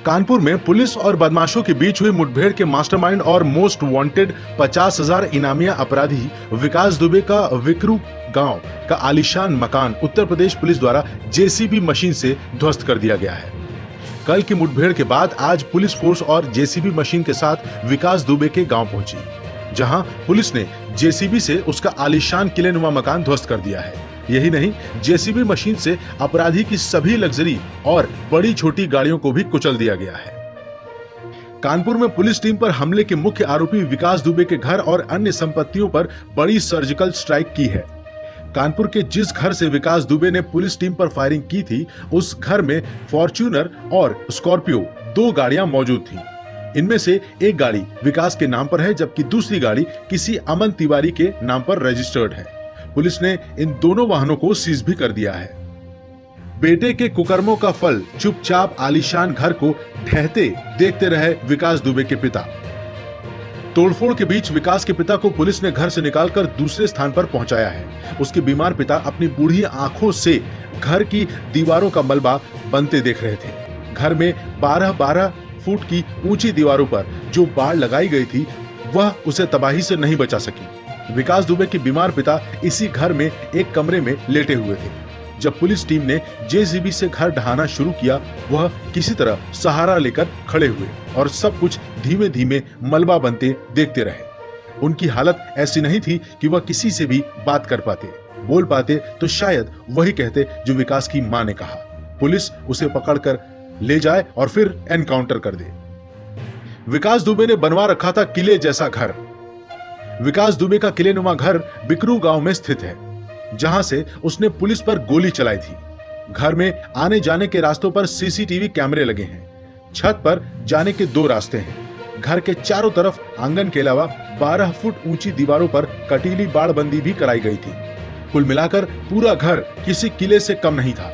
कानपुर में पुलिस और बदमाशों के बीच हुई मुठभेड़ के मास्टरमाइंड और मोस्ट वांटेड 50,000 इनामिया अपराधी विकास दुबे का विकरू गांव का आलीशान मकान उत्तर प्रदेश पुलिस द्वारा जेसीबी मशीन से ध्वस्त कर दिया गया है। कल की मुठभेड़ के बाद आज पुलिस फोर्स और जेसीबी मशीन के साथ विकास दुबे के गांव पहुंची, जहां पुलिस ने जेसीबी से उसका आलीशान किलेनुमा मकान ध्वस्त कर दिया है। यही नहीं, जेसीबी मशीन से अपराधी की सभी लग्जरी और बड़ी छोटी गाड़ियों को भी कुचल दिया गया है। कानपुर में पुलिस टीम पर हमले के मुख्य आरोपी विकास दुबे के घर और अन्य संपत्तियों पर बड़ी सर्जिकल स्ट्राइक की है। कानपुर के जिस घर से विकास दुबे ने पुलिस टीम पर फायरिंग की थी, उस घर में फॉर्च्यूनर और स्कॉर्पियो 2 गाड़ियां मौजूद थी। इनमें से एक गाड़ी विकास के नाम पर है, जबकि दूसरी गाड़ी किसी अमन तिवारी के नाम पर रजिस्टर्ड है। पुलिस ने इन दोनों वाहनों को सीज भी कर दिया है। बेटे के कुकर्मों का फल चुपचाप आलीशान घर को ढहते देखते रहे विकास दुबे के पिता। तोड़फोड़ के बीच विकास के पिता को पुलिस ने घर से निकालकर दूसरे स्थान पर पहुंचाया है। उसके बीमार पिता अपनी बूढ़ी आंखों से घर की दीवारों का मलबा बनते देख रहे थे। घर में 12-12 फुट की ऊंची दीवारों पर जो बाड़ लगाई गई थी, वह उसे तबाही से नहीं बचा सकी। विकास दुबे के बीमार पिता इसी घर में एक कमरे में लेटे हुए थे। जब पुलिस टीम ने जेसीबी से घर ढहाना शुरू किया, वह किसी तरह सहारा लेकर खड़े हुए और सब कुछ धीमे धीमे मलबा बनते देखते रहे। उनकी हालत ऐसी नहीं थी कि वह किसी से भी बात कर पाते, बोल पाते तो शायद वही कहते जो विकास की मां ने कहा, पुलिस उसे पकड़कर ले जाए और फिर एनकाउंटर कर दे। विकास दुबे ने बनवा रखा था किले जैसा घर। विकास दुबे का किलेनुमा घर बिकरू गांव में स्थित है, जहां से उसने पुलिस पर गोली चलाई थी। घर में आने जाने के रास्तों पर सीसीटीवी कैमरे लगे हैं। छत पर जाने के 2 रास्ते हैं। घर के चारों तरफ आंगन के अलावा 12 फुट ऊंची दीवारों पर कटीली बाड़बंदी भी कराई गई थी। कुल मिलाकर पूरा घर किसी किले से कम नहीं था।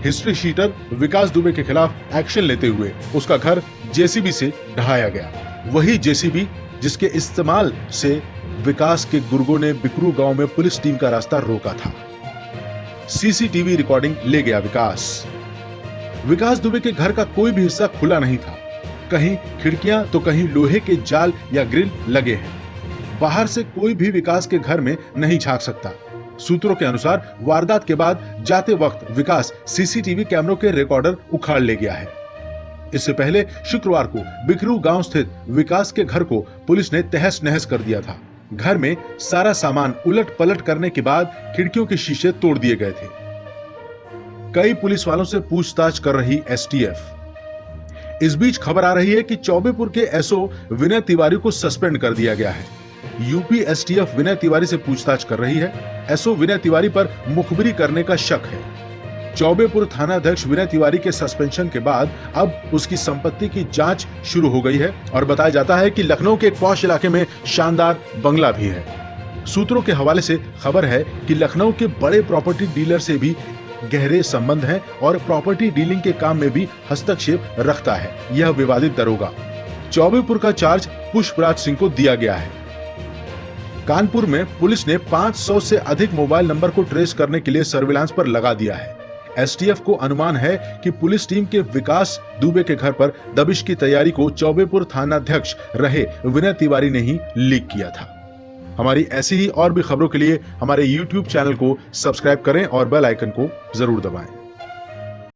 हिस्ट्री शीटर विकास दुबे के खिलाफ एक्शन लेते हुए उसका घर जेसीबी से ढहाया गया। वही जेसीबी जिसके इस्तेमाल से विकास के गुर्गों ने बिकरू गांव में पुलिस टीम का रास्ता रोका था। सीसीटीवी रिकॉर्डिंग ले गया विकास दुबे के घर का कोई भी हिस्सा खुला नहीं था। कहीं खिड़कियां तो कहीं लोहे के जाल या ग्रिल लगे हैं। बाहर से कोई भी विकास के घर में नहीं झांक सकता। सूत्रों के अनुसार वारदात के बाद जाते वक्त विकास सीसीटीवी कैमरों के रिकॉर्डर उखाड़ ले गया है। इससे पहले शुक्रवार को बिकरू गांव स्थित विकास के घर को पुलिस ने तहस नहस कर दिया था। घर में सारा सामान उलट पलट करने के बाद खिड़कियों के शीशे तोड़ दिए गए थे। कई पुलिस वालों से पूछताछ कर रही एसटीएफ। इस बीच खबर आ रही है कि चौबेपुर के एसओ विनय तिवारी को सस्पेंड कर दिया गया है। यूपी एसटीएफ विनय तिवारी से पूछताछ कर रही है। एसओ विनय तिवारी पर मुखबिरी करने का शक है। चौबेपुर थाना अध्यक्ष विनय तिवारी के सस्पेंशन के बाद अब उसकी संपत्ति की जांच शुरू हो गई है और बताया जाता है कि लखनऊ के एक पॉश इलाके में शानदार बंगला भी है। सूत्रों के हवाले से खबर है कि लखनऊ के बड़े प्रॉपर्टी डीलर से भी गहरे संबंध हैं और प्रॉपर्टी डीलिंग के काम में भी हस्तक्षेप रखता है यह विवादित दरोगा। चौबेपुर का चार्ज पुष्पराज सिंह को दिया गया है। कानपुर में पुलिस ने 500 से अधिक मोबाइल नंबर को ट्रेस करने के लिए सर्विलांस पर लगा दिया है। एसटीएफ को अनुमान है कि पुलिस टीम के विकास दुबे के घर पर दबिश की तैयारी को चौबेपुर थानाध्यक्ष रहे विनय तिवारी ने ही लीक किया था। हमारी ऐसी ही और भी खबरों के लिए हमारे YouTube चैनल को सब्सक्राइब करें और बेल आइकन को जरूर दबाएं।